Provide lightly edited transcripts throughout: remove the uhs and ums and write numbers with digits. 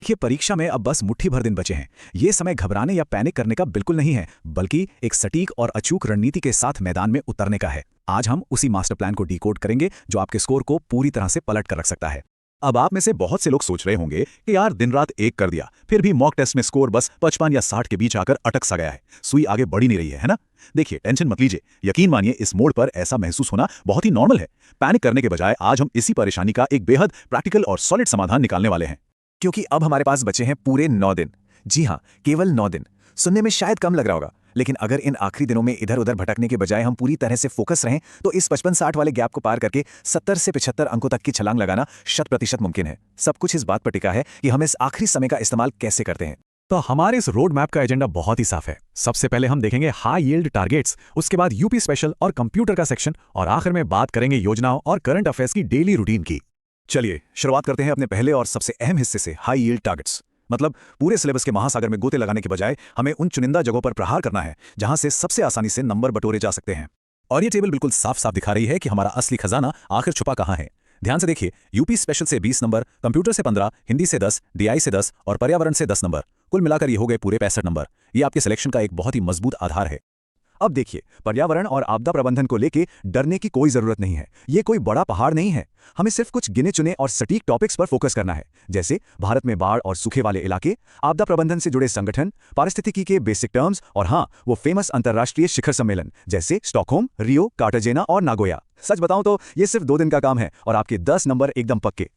ये परीक्षा में अब बस मुट्ठी भर दिन बचे हैं। ये समय घबराने या पैनिक करने का बिल्कुल नहीं है, बल्कि एक सटीक और अचूक रणनीति के साथ मैदान में उतरने का है। आज हम उसी मास्टर प्लान को डिकोड करेंगे जो आपके स्कोर को पूरी तरह से पलट कर रख सकता है। अब आप में से बहुत से लोग सोच रहे होंगे कि यार दिन रात एक कर दिया, फिर भी मॉक टेस्ट में स्कोर बस 55 या 60 के बीच आकर अटक सा गया है, सुई आगे बढ़ ही नहीं रही है ना। देखिए, टेंशन मत लीजिए, यकीन मानिए इस मोड पर ऐसा महसूस होना बहुत ही नॉर्मल है। पैनिक करने के बजाय आज हम इसी परेशानी का एक बेहद प्रैक्टिकल और सॉलिड समाधान निकालने वाले हैं। क्योंकि अब हमारे पास बचे हैं पूरे 9 दिन। जी हाँ, केवल 9 दिन। सुनने में शायद कम लग रहा होगा, लेकिन अगर इन आखिरी दिनों में इधर उधर भटकने के बजाय हम पूरी तरह से फोकस रहें तो इस 55-60 वाले गैप को पार करके 70 से 75 अंकों तक की छलांग लगाना 100% मुमकिन है। सब कुछ इस बात पर टिका है कि हम इस आखिरी समय का इस्तेमाल कैसे करते हैं। तो हमारे इस रोड मैप का एजेंडा बहुत ही साफ है। सबसे पहले हम देखेंगे हाई यील्ड टारगेट्स, उसके बाद यूपी स्पेशल और कंप्यूटर का सेक्शन, और आखिर में बात करेंगे योजनाओं और करंट अफेयर्स की डेली रूटीन की। चलिए शुरुआत करते हैं अपने पहले और सबसे अहम हिस्से से, हाई यील्ड टारगेट्स। मतलब पूरे सिलेबस के महासागर में गोते लगाने के बजाय हमें उन चुनिंदा जगहों पर प्रहार करना है जहां से सबसे आसानी से नंबर बटोरे जा सकते हैं। और ये टेबल बिल्कुल साफ साफ दिखा रही है कि हमारा असली खजाना आखिर छुपा कहां है। ध्यान से देखिए, यूपी स्पेशल से 20 नंबर, कंप्यूटर से 15, हिंदी से 10, डीआई से 10 और पर्यावरण से 10 नंबर, कुल मिलाकर ये हो गए पूरे 65 नंबर। ये आपके सिलेक्शन का एक बहुत ही मजबूत आधार है। अब देखिए, पर्यावरण और आपदा प्रबंधन को लेके डरने की कोई जरूरत नहीं है। ये कोई बड़ा पहाड़ नहीं है। हमें सिर्फ कुछ गिने चुने और सटीक टॉपिक्स पर फोकस करना है, जैसे भारत में बाढ़ और सूखे वाले इलाके, आपदा प्रबंधन से जुड़े संगठन, पारिस्थितिकी के बेसिक टर्म्स, और हाँ, वो फेमस अंतर्राष्ट्रीय शिखर सम्मेलन जैसे स्टॉकहोम, रियो, कार्टाजेना और नागोया। सच बताऊं तो ये सिर्फ 2 दिन का काम है और आपके 10 नंबर एकदम पक्के।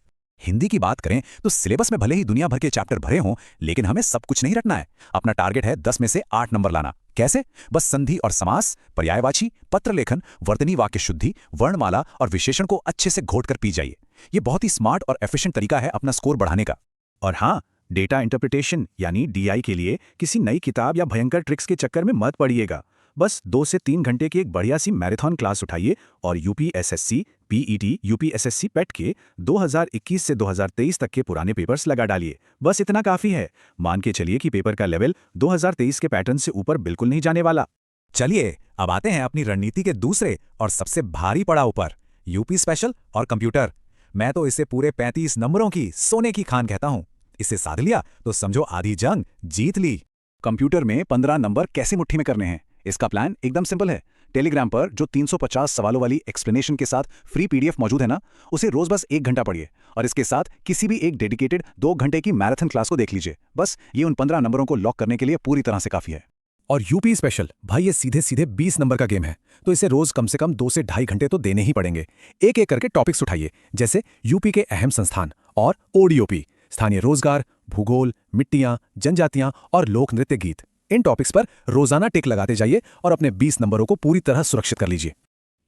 हिंदी की बात करें तो सिलेबस में भले ही दुनिया भर के चैप्टर भरे हों, लेकिन हमें सब कुछ नहीं रटना है। अपना टारगेट है 10 में से 8 नंबर लाना। कैसे? बस संधि और समास, पर्यायवाची, पत्र लेखन, वर्तनी वाक्य शुद्धि, वर्णमाला और विशेषण को अच्छे से घोट कर पी जाइए। ये बहुत ही स्मार्ट और एफिशिएंट तरीका है अपना स्कोर बढ़ाने का। और हाँ, डेटा इंटरप्रिटेशन यानी डीआई के लिए किसी नई किताब या भयंकर ट्रिक्स के चक्कर में मत पड़िएगा। बस 2 से 3 घंटे की एक बढ़िया सी मैराथन क्लास उठाइए और यूपीएसएससी, पीईटी, यूपीएसएससी पेट के 2021 से 2023 तक के पुराने पेपर्स लगा डालिए। बस इतना काफी है। मान के चलिए कि पेपर का लेवल 2023 के पैटर्न से ऊपर बिल्कुल नहीं जाने वाला। चलिए अब आते हैं अपनी रणनीति के दूसरे और सबसे भारी पड़ाव पर, यूपी स्पेशल और कंप्यूटर। मैं तो इसे पूरे 35 नंबरों की सोने की खान कहता हूं। इसे साध लिया तो समझो आधी जंग जीत ली। कंप्यूटर में 15 नंबर कैसे मुट्ठी में करने हैं, इसका प्लान एकदम सिंपल है। टेलीग्राम पर जो 350 सवालों वाली एक्सप्लेनेशन के साथ फ्री पीडीएफ मौजूद है ना, उसे रोज बस 1 घंटा पढ़िए और इसके साथ किसी भी एक डेडिकेटेड 2 घंटे की मैराथन क्लास को देख लीजिए। बस ये उन 15 नंबरों को लॉक करने के लिए पूरी तरह से काफी है। और यूपी स्पेशल भाई, ये सीधे सीधे 20 नंबर का गेम है, तो इसे रोज कम से कम 2 से ढाई घंटे तो देने ही पड़ेंगे। एक एक करके टॉपिक्स उठाइए, जैसे यूपी के अहम संस्थान और ओडीओपी, स्थानीय रोजगार, भूगोल, मिट्टियां, जनजातियां और लोक नृत्य गीत। इन टॉपिक्स पर रोजाना टिक लगाते जाइए और अपने 20 नंबरों को पूरी तरह सुरक्षित कर लीजिए।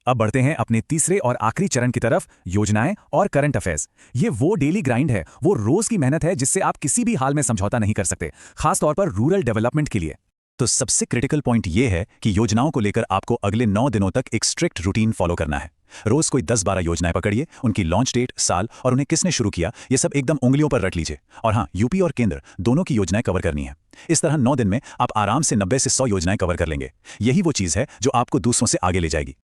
अब बढ़ते हैं अपने तीसरे और आखिरी चरण की तरफ, योजनाएं और करंट अफेयर्स। ये वो डेली ग्राइंड है, वो रोज की मेहनत है जिससे आप किसी भी हाल में समझौता नहीं कर सकते, खासतौर पर रूरल डेवलपमेंट के लिए। तो सबसे क्रिटिकल पॉइंट ये है कि योजनाओं को लेकर आपको अगले 9 दिनों तक एक स्ट्रिक्ट रूटीन फॉलो करना है। रोज कोई 10-12 योजनाएं पकड़िए, उनकी लॉन्च डेट, साल और उन्हें किसने शुरू किया, ये सब एकदम उंगलियों पर रट लीजिए। और हाँ, यूपी और केंद्र दोनों की योजनाएं कवर करनी है। इस तरह 9 दिन में आप आराम से 90 से 100 योजनाएं कवर कर लेंगे। यही वो चीज है जो आपको दूसरों से आगे ले जाएगी।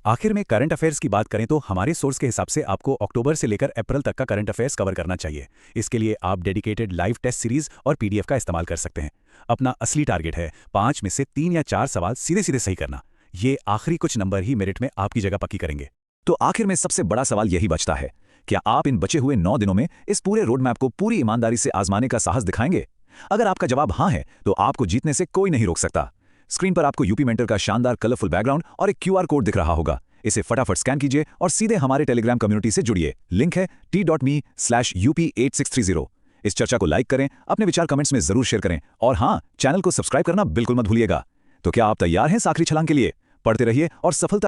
आखिर में करंट अफेयर्स की बात करें तो हमारे सोर्स के हिसाब से आपको अक्टूबर से लेकर अप्रैल तक का करंट अफेयर्स कवर करना चाहिए। इसके लिए आप डेडिकेटेड लाइव टेस्ट सीरीज और पीडीएफ का इस्तेमाल कर सकते हैं। अपना असली टारगेट है 5 में से 3 या 4 सवाल सीधे सीधे सही करना। ये आखिरी कुछ नंबर ही मेरिट में आपकी जगह पक्की करेंगे। तो आखिर में सबसे बड़ा सवाल यही बचता है, क्या आप इन बचे हुए 9 दिनों में इस पूरे रोड मैप को पूरी ईमानदारी से आजमाने का साहस दिखाएंगे? अगर आपका जवाब हाँ है तो आपको जीतने से कोई नहीं रोक सकता। स्क्रीन पर आपको यूपी मेंटर का शानदार कलरफुल बैकग्राउंड और एक क्यूआर कोड दिख रहा होगा। इसे फटाफट स्कैन कीजिए और सीधे हमारे टेलीग्राम कम्युनिटी से जुड़िए। लिंक है t.me/up8630। इस चर्चा को लाइक करें, अपने विचार कमेंट्स में जरूर शेयर करें और हाँ, चैनल को सब्सक्राइब करना बिल्कुल मत भूलिएगा। तो क्या आप तैयार हैं आखिरी छलांग के लिए? पढ़ते रहिए और सफलता